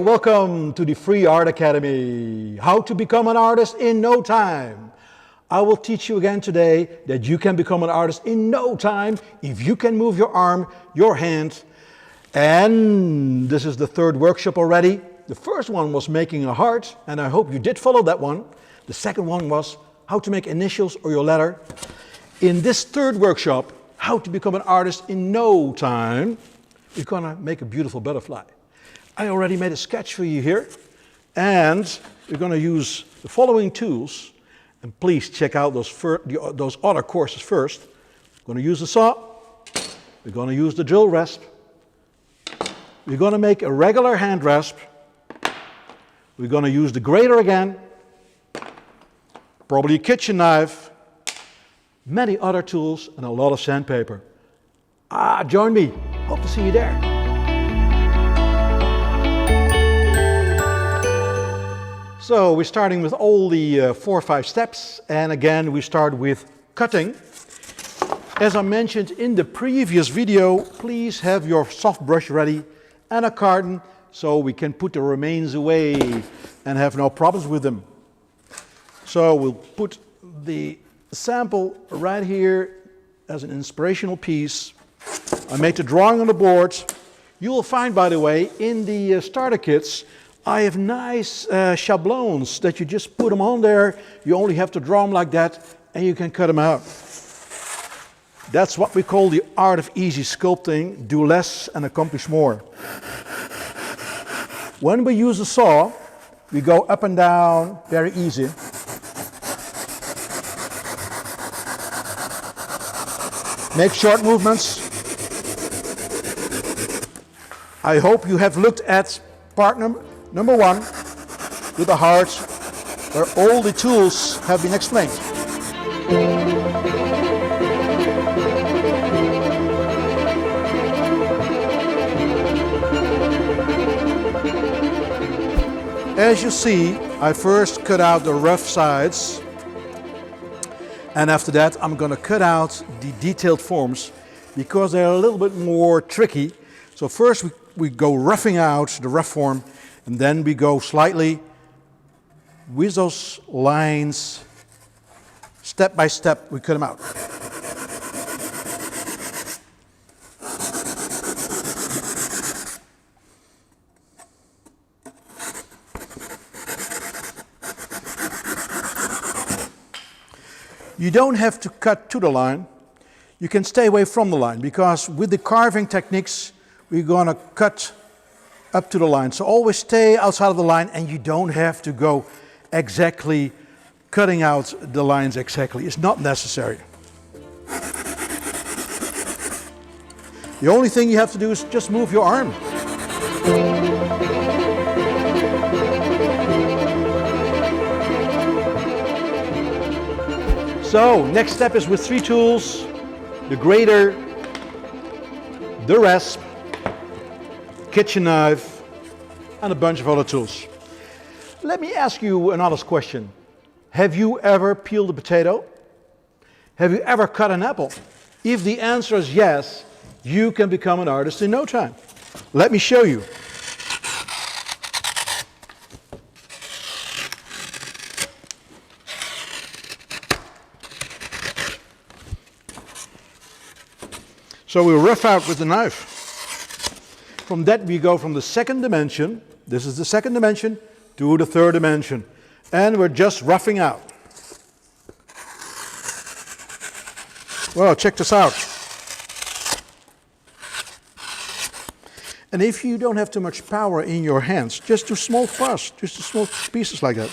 and welcome to the Free Art Academy. How to become an artist in no time. I will teach you again today that you can become an artist in no time if you can move your arm, your hand. And this is the third workshop already. The first one was making a heart, and I hope you did follow that one. The second one was how to make initials or your letter. In this third workshop, how to become an artist in no time, we're gonna make a beautiful butterfly. I already made a sketch for you here, and we're gonna use the following tools. And please check out those other courses first. We're gonna use the saw, we're gonna use the drill rasp, we're gonna make a regular hand rasp, we're gonna use the grater again, probably a kitchen knife, many other tools, and a lot of sandpaper. Join me. Hope to see you there. So we're starting with all the 4 or 5 steps, and again we start with cutting. As I mentioned in the previous video, please have your soft brush ready and a carton so we can put the remains away and have no problems with them. So we'll put the sample right here as an inspirational piece. I made the drawing on the board. You will find, by the way, in the starter kits, I have nice schablons that you just put them on there. You only have to draw them like that and you can cut them out. That's what we call the art of easy sculpting. Do less and accomplish more. When we use a saw, we go up and down very easy. Make short movements. I hope you have looked at part number 1 with the heart, where all the tools have been explained. As you see, I first cut out the rough sides. And after that, I'm going to cut out the detailed forms because they're a little bit more tricky. So first we go roughing out the rough form, and then we go slightly with those lines, step by step, we cut them out. You don't have to cut to the line. You can stay away from the line because with the carving techniques, we're going to cut up to the line. So always stay outside of the line, and you don't have to go exactly cutting out the lines exactly. It's not necessary. The only thing you have to do is just move your arm. So, next step is with 3 tools: the grater, the rasp, kitchen knife, and a bunch of other tools. Let me ask you another question. Have you ever peeled a potato? Have you ever cut an apple? If the answer is yes, you can become an artist in no time. Let me show you. So we rough out with the knife. From that we go from the second dimension, this is the second dimension, to the third dimension. And we're just roughing out. Well, check this out. And if you don't have too much power in your hands, just do small thrust, just do small pieces like that.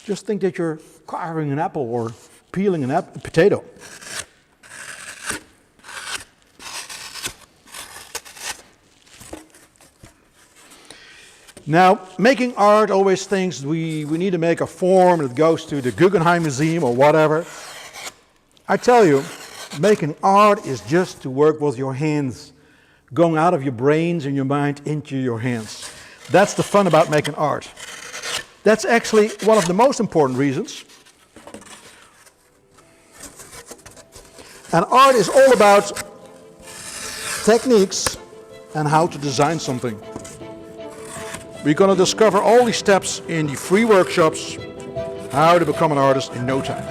Just think that you're carving an apple or peeling a potato. Now, making art always thinks we need to make a form that goes to the Guggenheim Museum or whatever. I tell you, making art is just to work with your hands, going out of your brains and your mind into your hands. That's the fun about making art. That's actually one of the most important reasons. And art is all about techniques and how to design something. We're going to discover all these steps in the free workshops, how to become an artist in no time.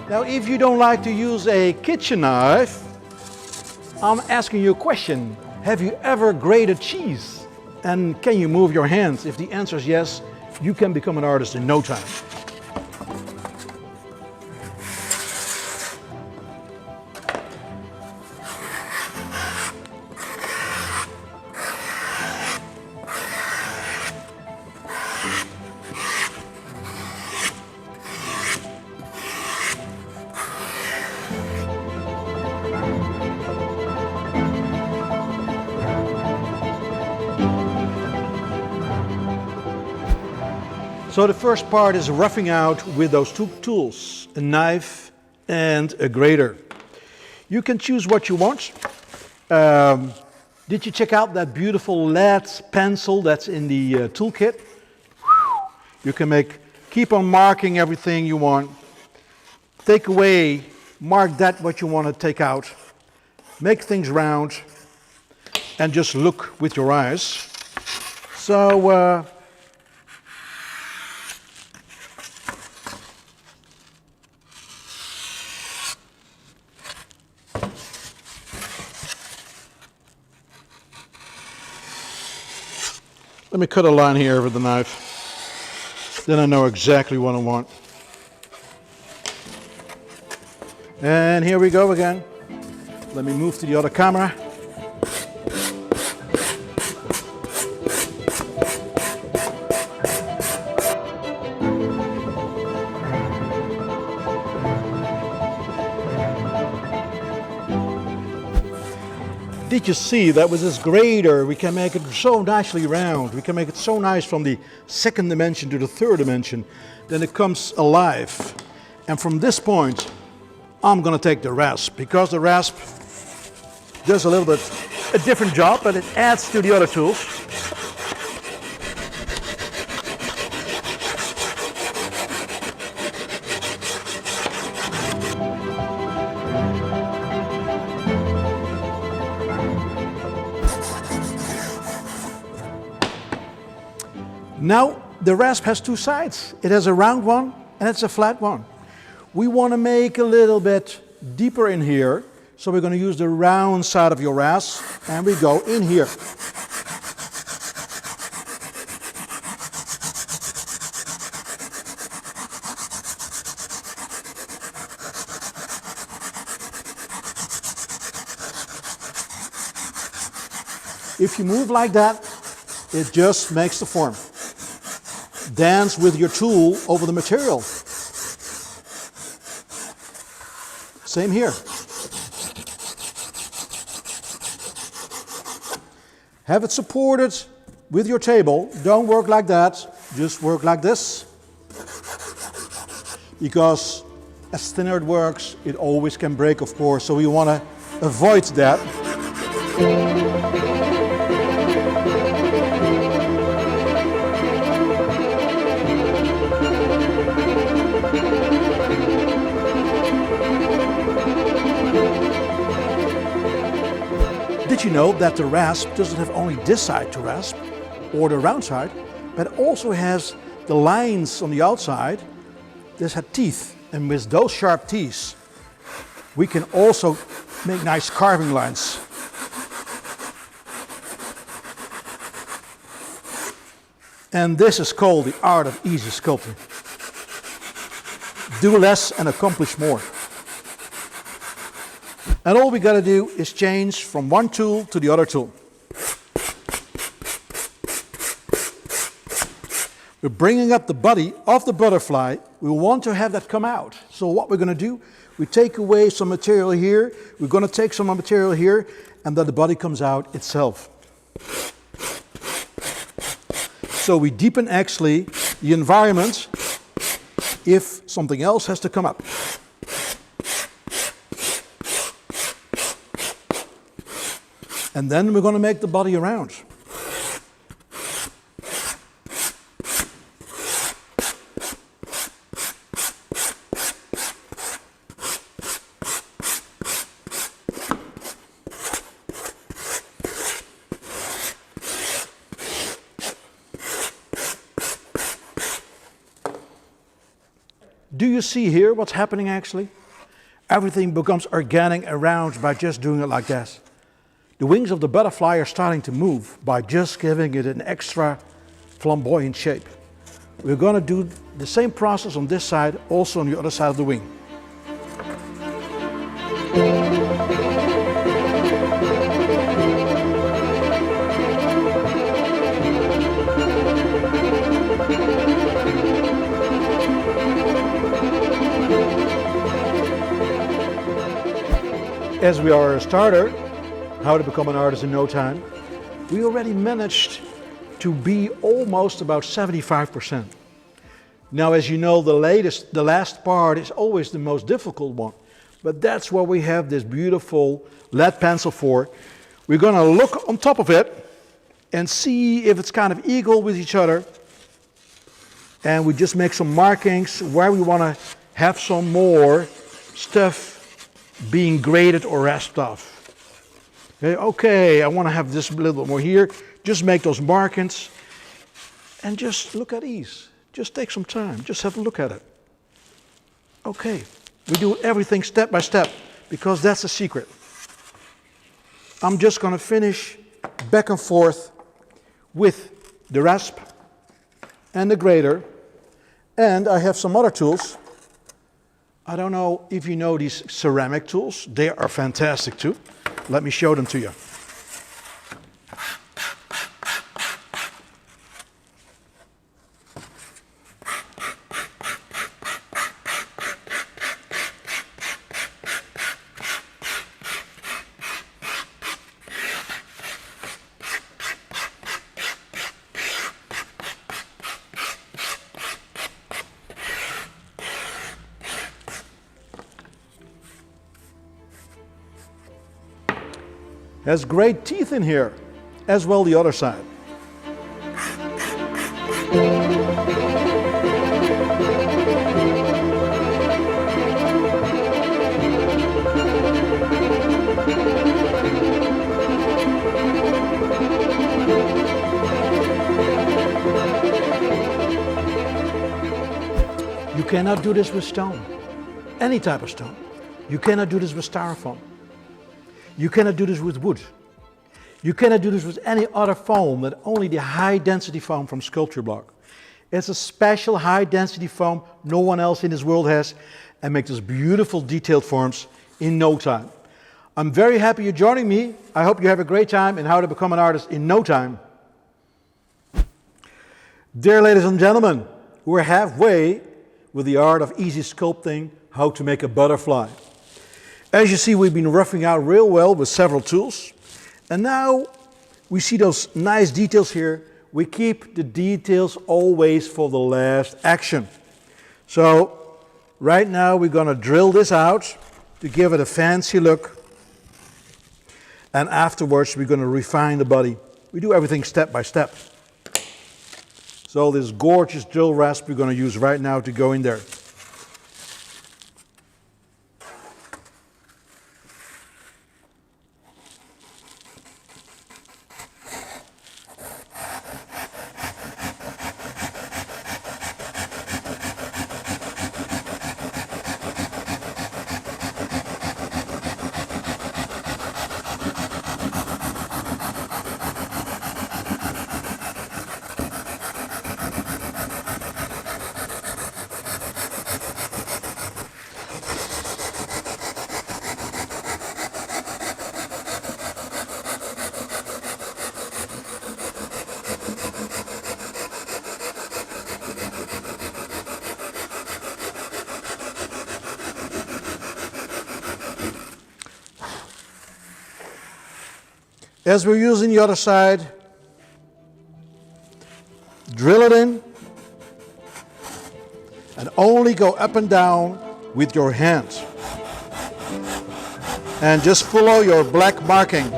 Now, if you don't like to use a kitchen knife, I'm asking you a question. Have you ever grated cheese? And can you move your hands? If the answer is yes, you can become an artist in no time. So the first part is roughing out with those two tools, a knife and a grater. You can choose what you want. Did you check out that beautiful lead pencil that's in the toolkit? You can keep on marking everything you want. Take away, mark that what you want to take out. Make things round and just look with your eyes. So let me cut a line here with the knife. Then I know exactly what I want. And here we go again. Let me move to the other camera. Did you see that with this grater we can make it so nicely round? We can make it so nice from the second dimension to the third dimension. Then it comes alive. And from this point, I'm going to take the rasp, because the rasp does a little bit a different job, but it adds to the other tools. Now, the rasp has two sides. It has a round one and it's a flat one. We want to make a little bit deeper in here, so we're going to use the round side of your rasp, and we go in here. If you move like that, it just makes the form. Dance with your tool over the material. Same here. Have it supported with your table. Don't work like that, just work like this. Because as thinner it works, it always can break, of course, so we want to avoid that. Did you know that the rasp doesn't have only this side to rasp, or the round side, but also has the lines on the outside? This had teeth, and with those sharp teeth, we can also make nice carving lines. And this is called the art of easy sculpting. Do less and accomplish more. And all we got to do is change from one tool to the other tool. We're bringing up the body of the butterfly. We want to have that come out. So what we're going to do, we take away some material here, we're going to take some material here, and then the body comes out itself. So we deepen actually the environment if something else has to come up. And then we're going to make the body around. Do you see here what's happening actually? Everything becomes organic around by just doing it like this. The wings of the butterfly are starting to move by just giving it an extra flamboyant shape. We're going to do the same process on this side, also on the other side of the wing. As we are a starter, how to become an artist in no time, we already managed to be almost about 75%. Now, as you know, the last part is always the most difficult one, but that's what we have this beautiful lead pencil for. We're going to look on top of it and see if it's kind of equal with each other, and we just make some markings where we want to have some more stuff being graded or rasped off. Okay, I want to have this a little bit more here. Just make those markings and just look at these. Just take some time, just have a look at it. Okay, we do everything step by step because that's the secret. I'm just going to finish back and forth with the rasp and the grader, and I have some other tools. I don't know if you know these ceramic tools. They are fantastic too. Let me show them to you. Has great teeth in here, as well the other side. You cannot do this with stone, any type of stone. You cannot do this with styrofoam. You cannot do this with wood. You cannot do this with any other foam than only the high density foam from Sculpture Block. It's a special high density foam no one else in this world has, and makes these beautiful detailed forms in no time. I'm very happy you're joining me. I hope you have a great time in how to become an artist in no time. Dear ladies and gentlemen, we're halfway with the art of easy sculpting, how to make a butterfly. As you see, we've been roughing out real well with several tools. And now we see those nice details here. We keep the details always for the last action. So right now we're going to drill this out to give it a fancy look. And afterwards we're going to refine the body. We do everything step by step. So this gorgeous drill rasp we're going to use right now to go in there. As we're using the other side, drill it in and only go up and down with your hands. And just follow your black marking.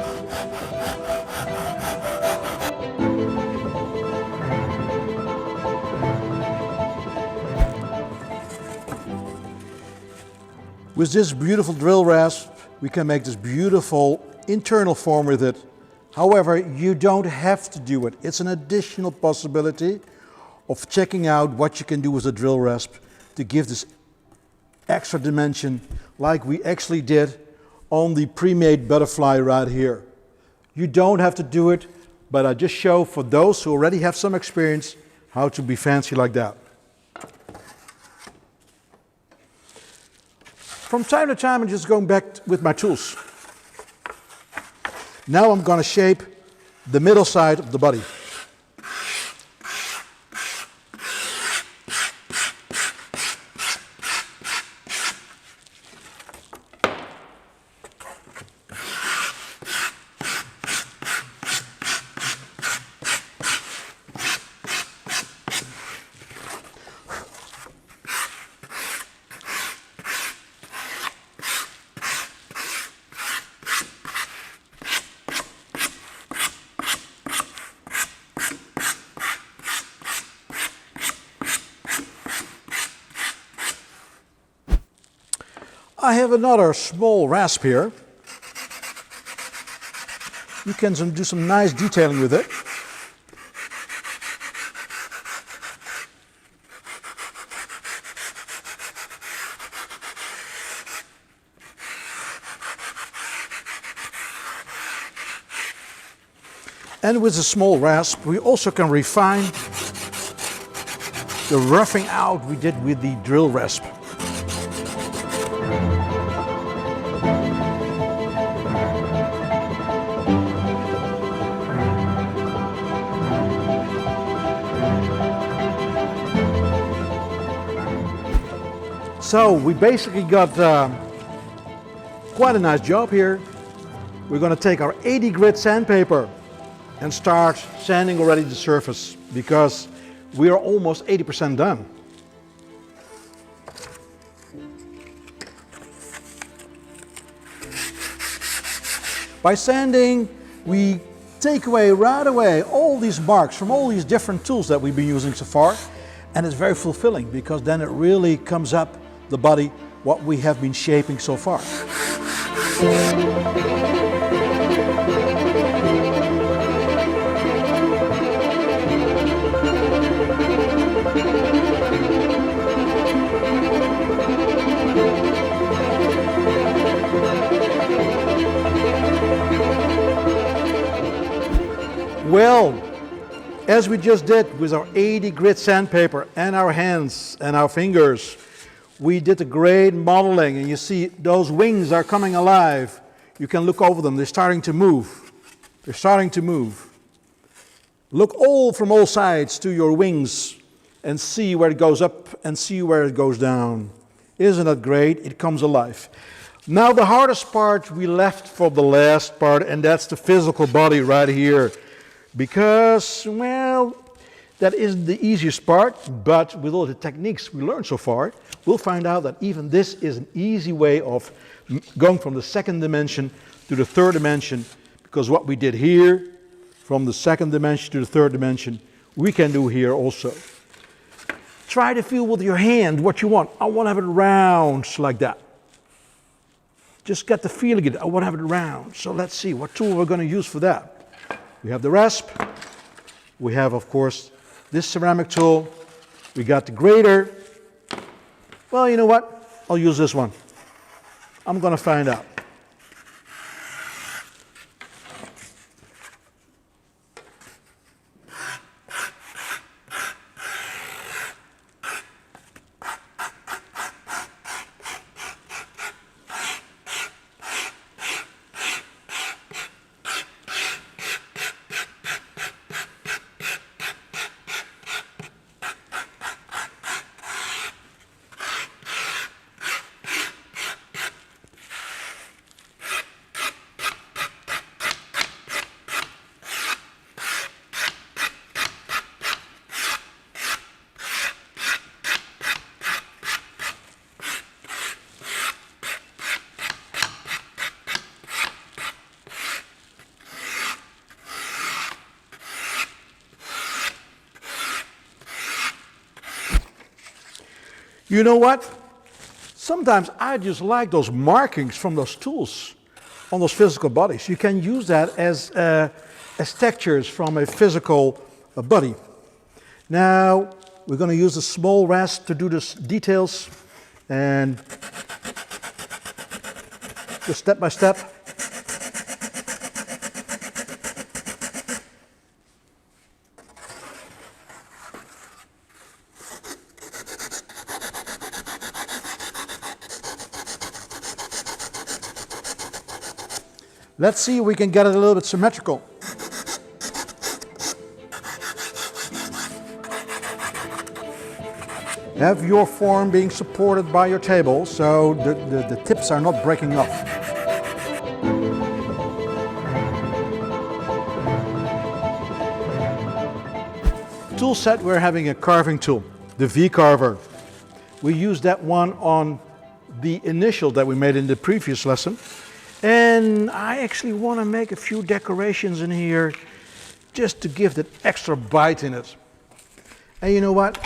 With this beautiful drill rasp, we can make this beautiful internal form with it. However, you don't have to do it. It's an additional possibility of checking out what you can do with a drill rasp to give this extra dimension like we actually did on the pre-made butterfly right here. You don't have to do it, but I just show for those who already have some experience how to be fancy like that. From time to time, I'm just going back with my tools. Now I'm going to shape the middle side of the body. I have another small rasp here. You can do some nice detailing with it. And with a small rasp, we also can refine the roughing out we did with the drill rasp. So we basically got quite a nice job here. We're going to take our 80 grit sandpaper and start sanding already the surface because we are almost 80% done. By sanding, we take away right away all these marks from all these different tools that we've been using so far, and it's very fulfilling because then it really comes up the body what we have been shaping so far. Well, as we just did with our 80 grit sandpaper and our hands and our fingers, we did a great modeling, and you see those wings are coming alive. You can look over them, they're starting to move. They're starting to move. Look from all sides to your wings and see where it goes up and see where it goes down. Isn't that great? It comes alive. Now the hardest part we left for the last part, and that's the physical body right here. Because, well, that isn't the easiest part, but with all the techniques we learned so far, we'll find out that even this is an easy way of going from the second dimension to the third dimension, because what we did here, from the second dimension to the third dimension, we can do here also. Try to feel with your hand what you want. I want to have it round like that. Just get the feeling of it. I want to have it round. So let's see what tool we're going to use for that. We have the rasp. We have, of course, this ceramic tool. We got the grater. Well, you know what? I'll use this one. I'm going to find out. You know what? Sometimes I just like those markings from those tools on those physical bodies. You can use that as textures from a physical body. Now, we're going to use a small rasp to do the details. and just step by step. Let's see if we can get it a little bit symmetrical. Have your form being supported by your table so the tips are not breaking off. Tool set, we're having a carving tool, the V-Carver. We used that one on the initial that we made in the previous lesson. And I actually want to make a few decorations in here just to give that extra bite in it. And you know what?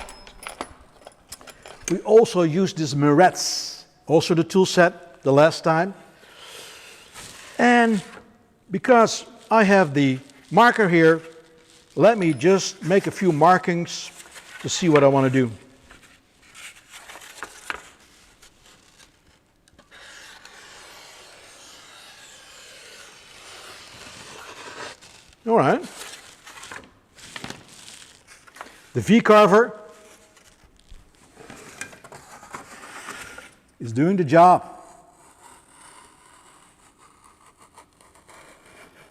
We also used this Mirettes, also the tool set, the last time. And because I have the marker here, let me just make a few markings to see what I want to do. All right. The V-Carver is doing the job.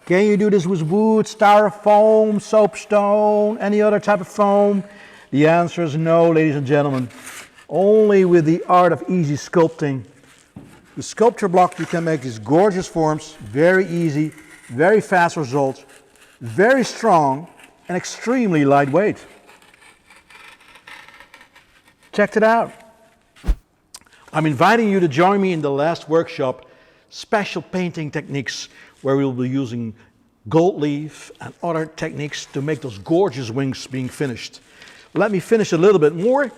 Can you do this with wood, styrofoam, soapstone, any other type of foam? The answer is no, ladies and gentlemen. Only with the art of easy sculpting. With sculpture block you can make these gorgeous forms, very easy, very fast results, very strong and extremely lightweight. Check it out. I'm inviting you to join me in the last workshop, Special Painting Techniques, where we'll be using gold leaf and other techniques to make those gorgeous wings being finished. Let me finish a little bit more.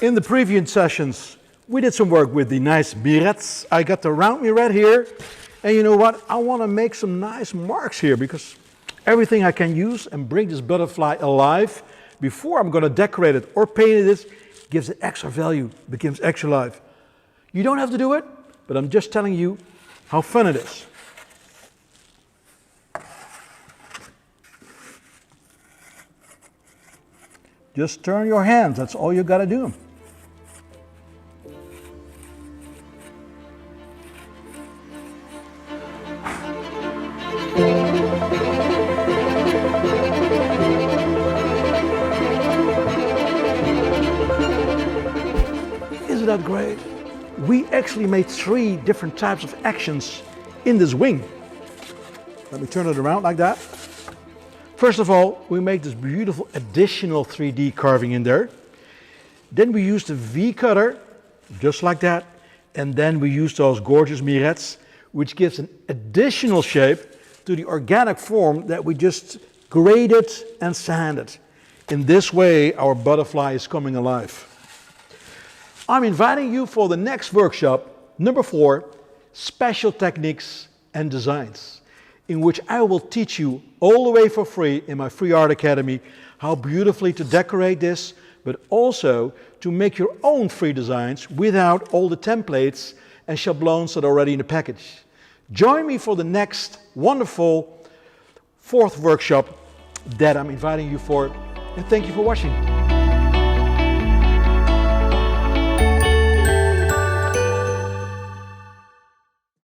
In the previous sessions, we did some work with the nice Mirettes. I got the round Mirette here. And you know what? I want to make some nice marks here because everything I can use and bring this butterfly alive before I'm going to decorate it or paint it gives it extra value, becomes extra life. You don't have to do it, but I'm just telling you how fun it is. Just turn your hands, that's all you got to do. Isn't that great? We actually made 3 different types of actions in this wing. Let me turn it around like that. First of all, we make this beautiful additional 3D carving in there. Then we use the V-cutter, just like that. And then we use those gorgeous Mirettes, which gives an additional shape to the organic form that we just graded and sanded. In this way, our butterfly is coming alive. I'm inviting you for the next workshop, number 4, Special Techniques and Designs, in which I will teach you all the way for free in my free art academy how beautifully to decorate this, but also to make your own free designs without all the templates and schabloons that are already in the package. Join me for the next wonderful 4th workshop that I'm inviting you for, and thank you for watching.